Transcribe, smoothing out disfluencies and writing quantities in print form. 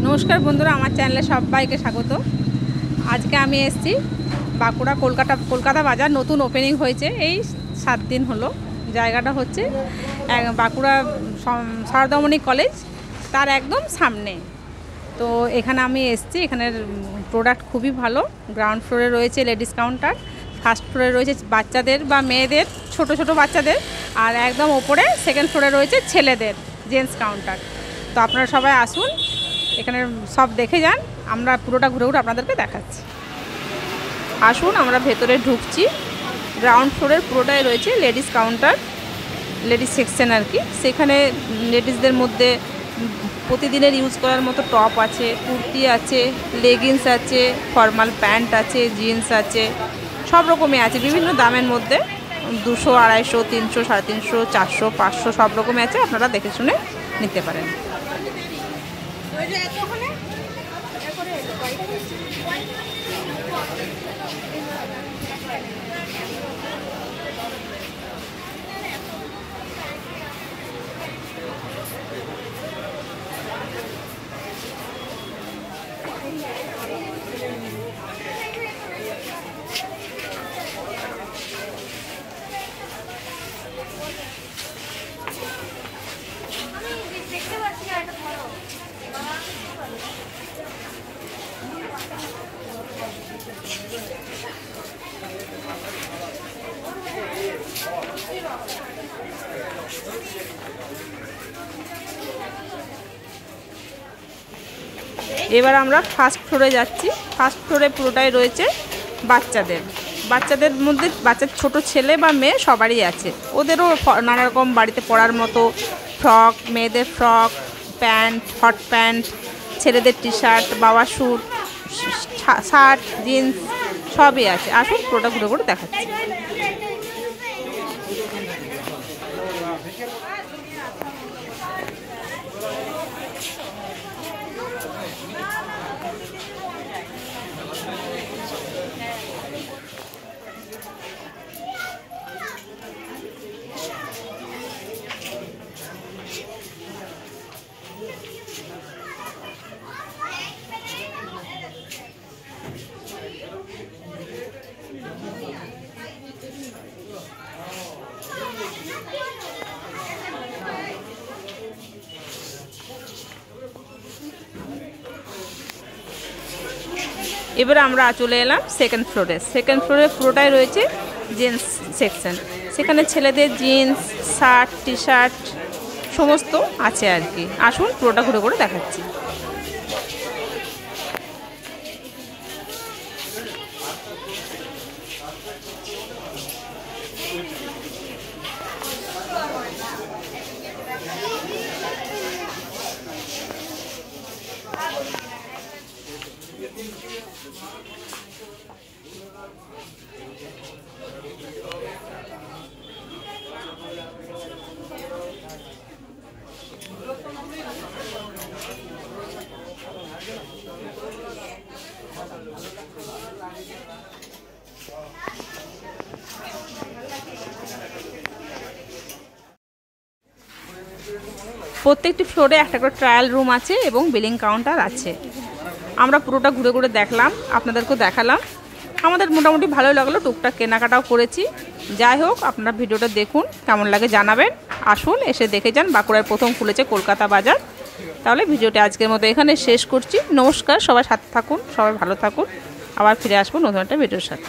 নমস্কার বন্ধুরা, আমার চ্যানেলে সবাইকে স্বাগত। আজকে আমি এসেছি বাঁকুড়া কলকাতা বাজার। নতুন ওপেনিং হয়েছে, এই 7 দিন হলো। জায়গাটা হচ্ছে বাঁকুড়া সারদামণি কলেজ, তার একদম সামনে। তো এখানে আমি এসেছি। এখানের প্রোডাক্ট খুবই ভালো। গ্রাউন্ড ফ্লোরে রয়েছে লেডিস কাউন্টার, ফার্স্ট ফ্লোরে রয়েছে বাচ্চাদের বা মেয়েদের, ছোট ছোট বাচ্চাদের, আর একদম ওপরে সেকেন্ড ফ্লোরে রয়েছে ছেলেদের জেন্টস কাউন্টার। তো আপনারা সবাই আসুন, এখানে সব দেখে যান। আমরা পুরোটা ঘুরে ঘুরে আপনাদেরকে দেখাচ্ছি। আসুন, আমরা ভেতরে ঢুকছি। গ্রাউন্ড ফ্লোরের পুরোটাই রয়েছে লেডিস কাউন্টার, লেডিস সেকশন আর কি। সেখানে লেডিসদের মধ্যে প্রতিদিনের ইউজ করার মতো টপ আছে, কুর্তি আছে, লেগিংস আছে, ফর্মাল প্যান্ট আছে, জিন্স আছে, সব রকমই আছে বিভিন্ন দামের মধ্যে। 200, 250, 300, 350, 400, 500 সব রকমই আছে। আপনারা দেখে শুনে নিতে পারেন। এবার আমরা ফার্স্ট ফ্লোরে যাচ্ছি। ফার্স্ট ফ্লোরে পুরোটাই রয়েছে বাচ্চাদের মধ্যে বাচ্চার ছোট ছেলে বা মেয়ে সবারই আছে। ওদেরও নানা রকম বাড়িতে পরার মতো ফ্রক, মেয়েদের ফ্রক, প্যান্ট, হট প্যান্ট, ছেলেদের টি শার্ট, বাবা স্যুট, শার্ট, জিন্স সবই আছে। আসুন, পুরোটা ঘুরে ঘুরে দেখাচ্ছি। এবারে আমরা চলে এলাম সেকেন্ড ফ্লোরে। সেকেন্ড ফ্লোরে পুরোটাই রয়েছে জেন্টস সেকশন। সেখানে ছেলেদের জিন্স, শার্ট, টি শার্ট সমস্ত আছে আর কি। আসুন, পুরোটা ঘুরে ঘুরে দেখাচ্ছি। প্রত্যেকটি ফ্লোরে একটা করে ট্রায়াল রুম আছে এবং বিলিং কাউন্টার আছে। আমরা পুরোটা ঘুরে ঘুরে দেখলাম, আপনাদেরকেও দেখালাম। আমাদের মোটামুটি ভালোই লাগলো, টুকটাক কেনাকাটাও করেছি। যাই হোক, আপনারা ভিডিওটা দেখুন, কেমন লাগে জানাবেন। আসুন, এসে দেখে যান। বাঁকুড়ায় প্রথম খুলেছে কলকাতা বাজার। তাহলে ভিডিওটা আজকের মতো এখানে শেষ করছি। নমস্কার, সবাই সাথে থাকুন, সবাই ভালো থাকুন। আবার ফিরে আসবো নতুন একটা ভিডিওর সাথে।